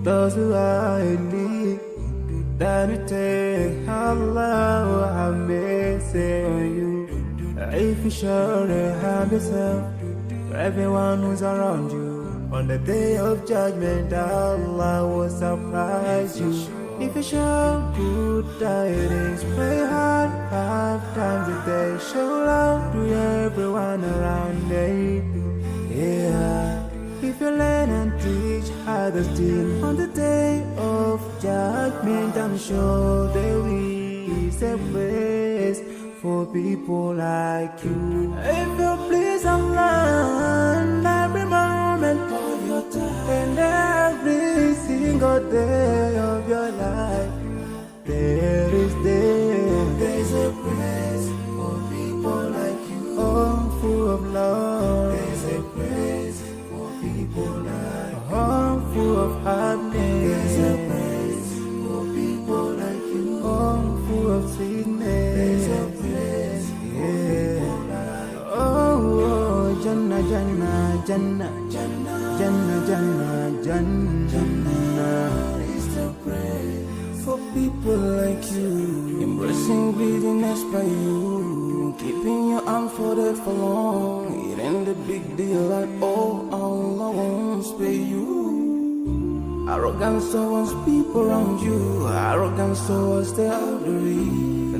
those who are in need. That you take Allah have mercy on you. If you surely have yourself, for everyone who's around you, on the day of judgment, Allah will surprise you. If you show good tidings, pray hard 5 times a day. Show love to everyone around you. Yeah. If you learn and teach others still, on the day of judgment, I'm sure there is a place for people like you. If you please Allah, every moment of your time and every single day of your life, there's a place for people like you. Oh, full of love. There's a place for people like you. Oh, full of happiness. There's a place for people like you. Oh, full of sweetness. There's a place for people like you. Oh, Jannah, Jannah, Jannah, Jannah, Jannah, Jannah, Jannah is the place for people like you. Embracing greediness by you, keeping your arms folded for long. It ain't a big deal at all. Allah won't spare you. Arrogance towards people around you, arrogance towards the elderly.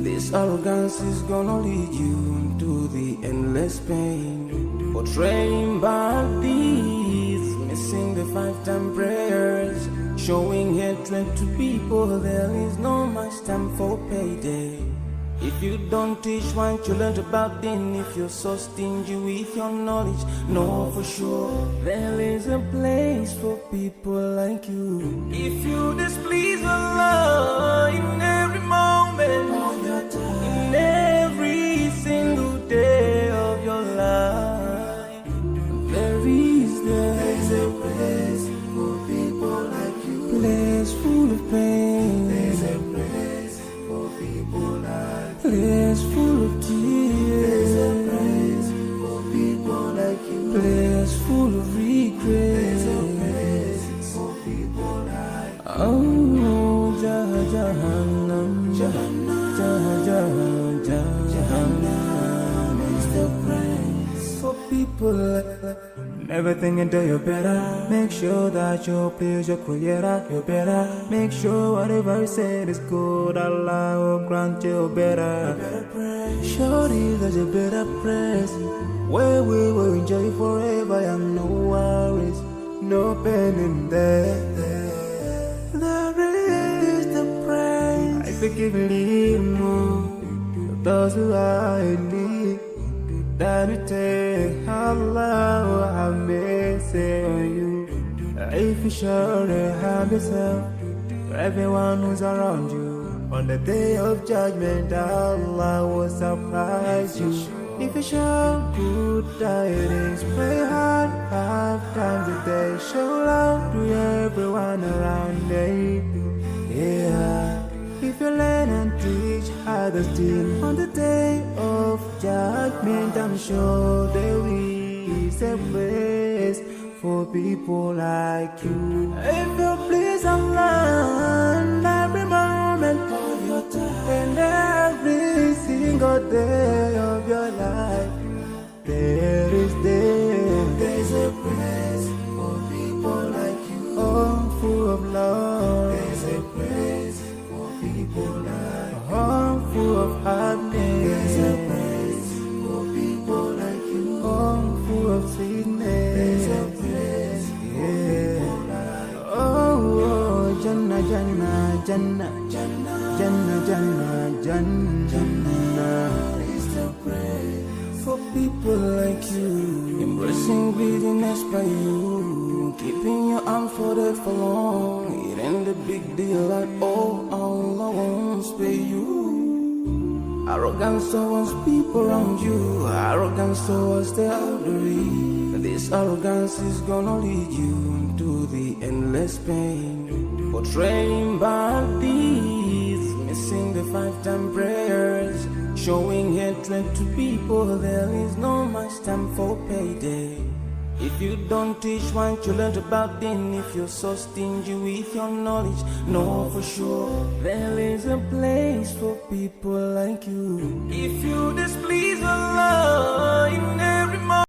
This arrogance is gonna lead you into the endless pain. Portraying bad deeds, missing the 5-time prayers, showing hatred to people. There is no much time for payday. If you don't teach what you learned about din, if you're so stingy with your knowledge, know for sure there is a place for people like you. If you displease Allah in every moment of your time, in every single day of your life, there's a place for people like you. Place full of pain. There's a place for people like you. Place full of tears. There's a place for people like you. Place full of regret. There's a place for people like you. Oh, Jahannam, Jahannam, Jahannam is the place for people like you. Never think until you're better. Make sure that you please your creator. You're better. Make sure whatever you said is good. Allah will grant you better. Surely there's a better place where we will enjoy forever and no worries, no pain in there. There is the praise. I forgive a little more to those who are in need. That you take Allah have mercy on you. If you surely have yourself, for everyone who's around you, on the day of judgment, Allah will surprise you. If you show good tidings, pray hard 5 times a day. Show love to everyone around you. Yeah. If you learn and teach others still, on the day of judgment, I'm sure there is a place for people like you. If you please Allah, every moment of your time and every single day of your life, there's a place for people like you. Oh, full of love. There's a place for people like you. Oh, full of happiness. There's a place for people like you. Oh, full of sweetness. There's a place for people like you. Oh, Jannah, Jannah, Jannah, Jannah, Jannah, Jannah, Jannah is the place for people like you. Embracing greediness by you, keeping your arms folded for long. It ain't a big deal at all. Allah won't spare you. Arrogance towards people around you, arrogance towards the elderly. This arrogance is gonna lead you into the endless pain. Portraying bad deeds, missing the 5-time prayers, showing hatred to people. There is no much time for payday. If you don't teach one, you learn about them. If you're so stingy with your knowledge, know for sure there is a place for people like you. If you displease